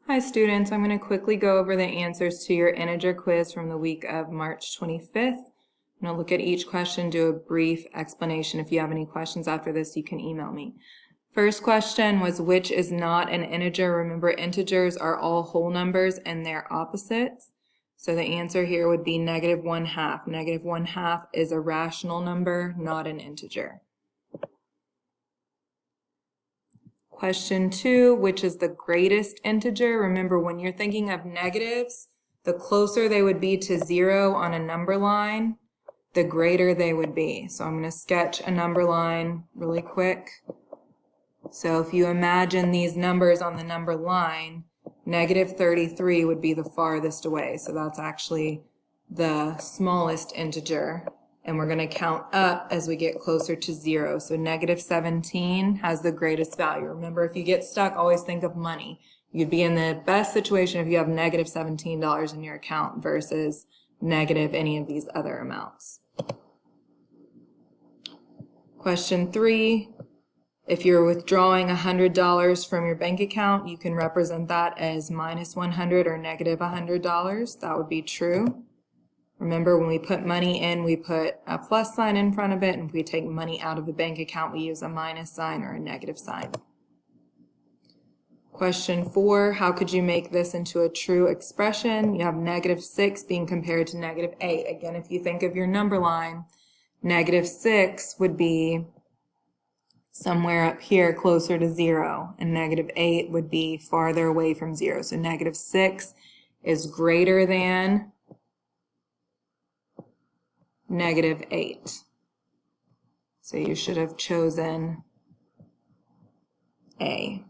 Hi students, I'm going to quickly go over the answers to your integer quiz from the week of March 25th. I'm going to look at each question, do a brief explanation. If you have any questions after this, you can email me. First question was, which is not an integer? Remember, integers are all whole numbers and their opposites. So the answer here would be negative 1/2. Negative 1/2 is a rational number, not an integer. Question 2, which is the greatest integer? Remember, when you're thinking of negatives, the closer they would be to 0 on a number line, the greater they would be. So I'm going to sketch a number line really quick. So if you imagine these numbers on the number line, negative 33 would be the farthest away. So that's actually the smallest integer. And we're going to count up as we get closer to 0. So negative 17 has the greatest value. Remember, if you get stuck, always think of money. You'd be in the best situation if you have negative $17 in your account versus negative any of these other amounts. Question 3, if you're withdrawing $100 from your bank account, you can represent that as minus 100 or negative $100. That would be true. Remember, when we put money in, we put a plus sign in front of it, and if we take money out of the bank account, we use a minus sign or a negative sign. Question 4, how could you make this into a true expression? You have negative 6 being compared to negative 8. Again, if you think of your number line, negative 6 would be somewhere up here closer to 0, and negative 8 would be farther away from 0. So negative 6 is greater than negative 8. So you should have chosen A.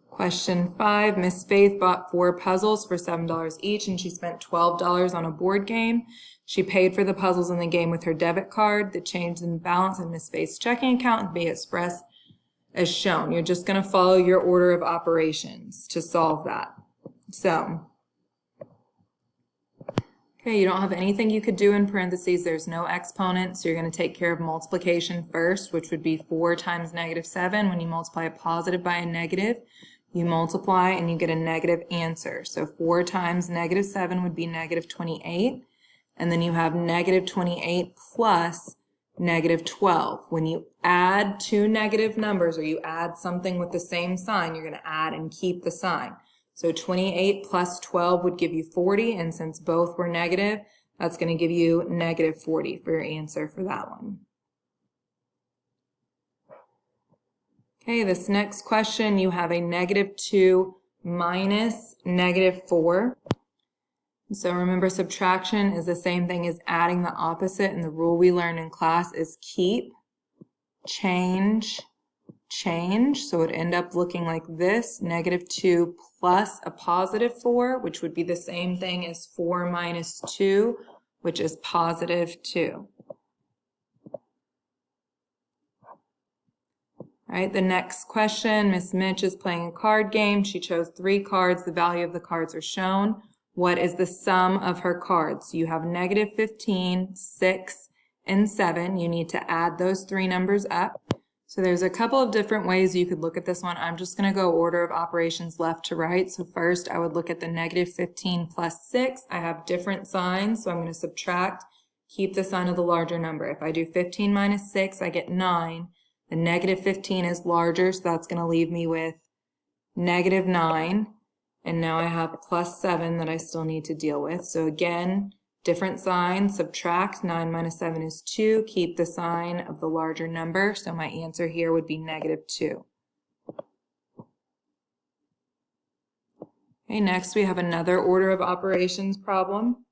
Question 5, Miss Faith bought 4 puzzles for $7 each, and she spent $12 on a board game. She paid for the puzzles in the game with her debit card. The change in balance in Miss Faith's checking account would be expressed as shown. You're just going to follow your order of operations to solve that. So, okay, you don't have anything you could do in parentheses. There's no exponents, so you're going to take care of multiplication first, which would be 4 times negative 7. When you multiply a positive by a negative, you multiply and you get a negative answer. So 4 times negative 7 would be negative 28. And then you have negative 28 plus negative 12. When you add two negative numbers, or you add something with the same sign, you're going to add and keep the sign. So 28 plus 12 would give you 40, and since both were negative, that's going to give you negative 40 for your answer for that one. Okay, this next question, you have a negative 2 minus negative 4. So remember, subtraction is the same thing as adding the opposite, and the rule we learned in class is keep, change, change. So it would end up looking like this, negative 2 plus a positive 4, which would be the same thing as 4 minus 2, which is positive 2. All right, the next question, Miss Mitch is playing a card game. She chose 3 cards. The value of the cards are shown. What is the sum of her cards? You have negative 15, 6, and 7. You need to add those 3 numbers up. So there's a couple of different ways you could look at this one. I'm just going to go order of operations left to right. So first I would look at the negative 15 plus 6. I have different signs, so I'm going to subtract, keep the sign of the larger number. If I do 15 minus 6, I get 9. The negative 15 is larger, so that's going to leave me with negative 9. And now I have plus 7 that I still need to deal with. So again, different sign, subtract, 9 minus 7 is 2, keep the sign of the larger number. So my answer here would be negative 2. Okay, next we have another order of operations problem.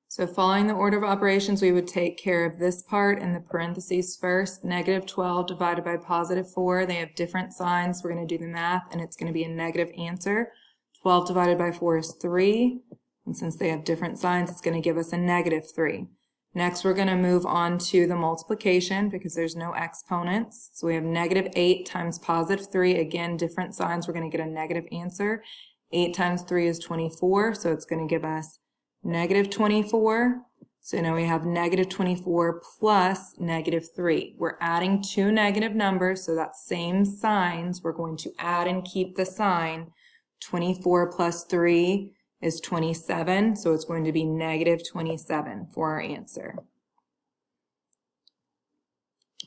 So following the order of operations, we would take care of this part in the parentheses first. Negative 12 divided by positive 4. They have different signs. We're going to do the math, and it's going to be a negative answer. 12 divided by 4 is 3. And since they have different signs, it's going to give us a negative 3. Next, we're going to move on to the multiplication because there's no exponents. So we have negative 8 times positive 3. Again, different signs. We're going to get a negative answer. 8 times 3 is 24, so it's going to give us negative 24. So now we have negative 24 plus negative 3. We're adding two negative numbers, so that's same signs. We're going to add and keep the sign. 24 plus 3 is 27, so it's going to be negative 27 for our answer.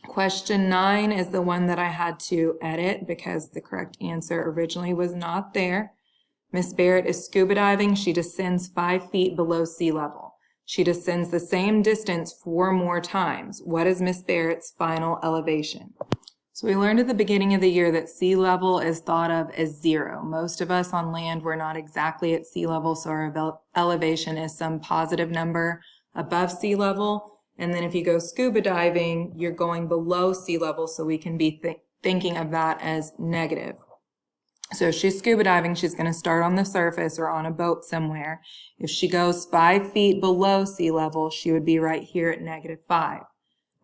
Question 9 is the one that I had to edit because the correct answer originally was not there. Miss Barrett is scuba diving. She descends 5 feet below sea level. She descends the same distance 4 more times. What is Miss Barrett's final elevation? So we learned at the beginning of the year that sea level is thought of as 0. Most of us on land, we're not exactly at sea level, so our elevation is some positive number above sea level. And then if you go scuba diving, you're going below sea level, so we can be thinking of that as negative. So if she's scuba diving, she's going to start on the surface or on a boat somewhere. If she goes 5 feet below sea level, she would be right here at negative 5.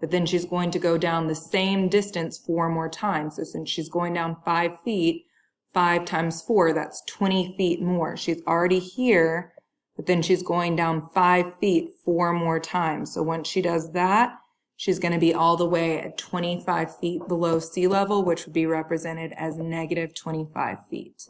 But then she's going to go down the same distance 4 more times. So since she's going down 5 feet, 5 times 4, that's 20 feet more. She's already here, but then she's going down 5 feet 4 more times. So once she does that, she's going to be all the way at 25 feet below sea level, which would be represented as negative 25 feet.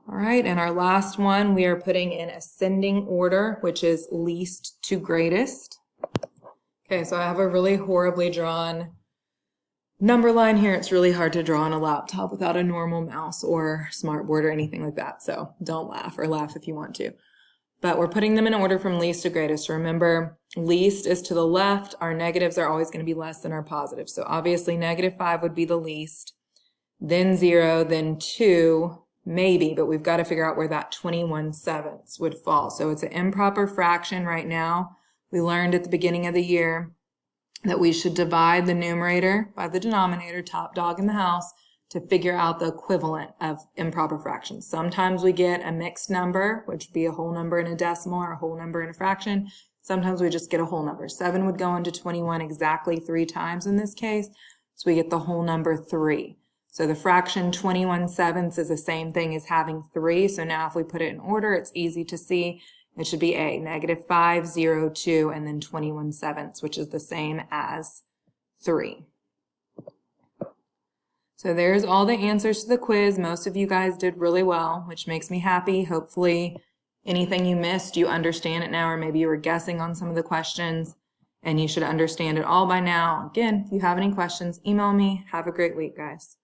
All right, and our last one, we are putting in ascending order, which is least to greatest. Okay, so I have a really horribly drawn number line here. It's really hard to draw on a laptop without a normal mouse or smartboard or anything like that, so don't laugh, or laugh if you want to. But we're putting them in order from least to greatest. Remember, least is to the left. Our negatives are always going to be less than our positives. So obviously negative 5 would be the least, then 0, then 2, maybe, but we've got to figure out where that 21/7 would fall. So it's an improper fraction right now. We learned at the beginning of the year that we should divide the numerator by the denominator, top dog in the house, to figure out the equivalent of improper fractions. Sometimes we get a mixed number, which would be a whole number and a decimal, or a whole number and a fraction. Sometimes we just get a whole number. 7 would go into 21 exactly 3 times in this case, so we get the whole number 3. So the fraction 21/7 is the same thing as having 3, so now if we put it in order, it's easy to see. It should be A, negative 5, 0, 2, and then 21/7, which is the same as 3. So there's all the answers to the quiz. Most of you guys did really well, which makes me happy. Hopefully anything you missed, you understand it now, or maybe you were guessing on some of the questions, and you should understand it all by now. Again, if you have any questions, email me. Have a great week, guys.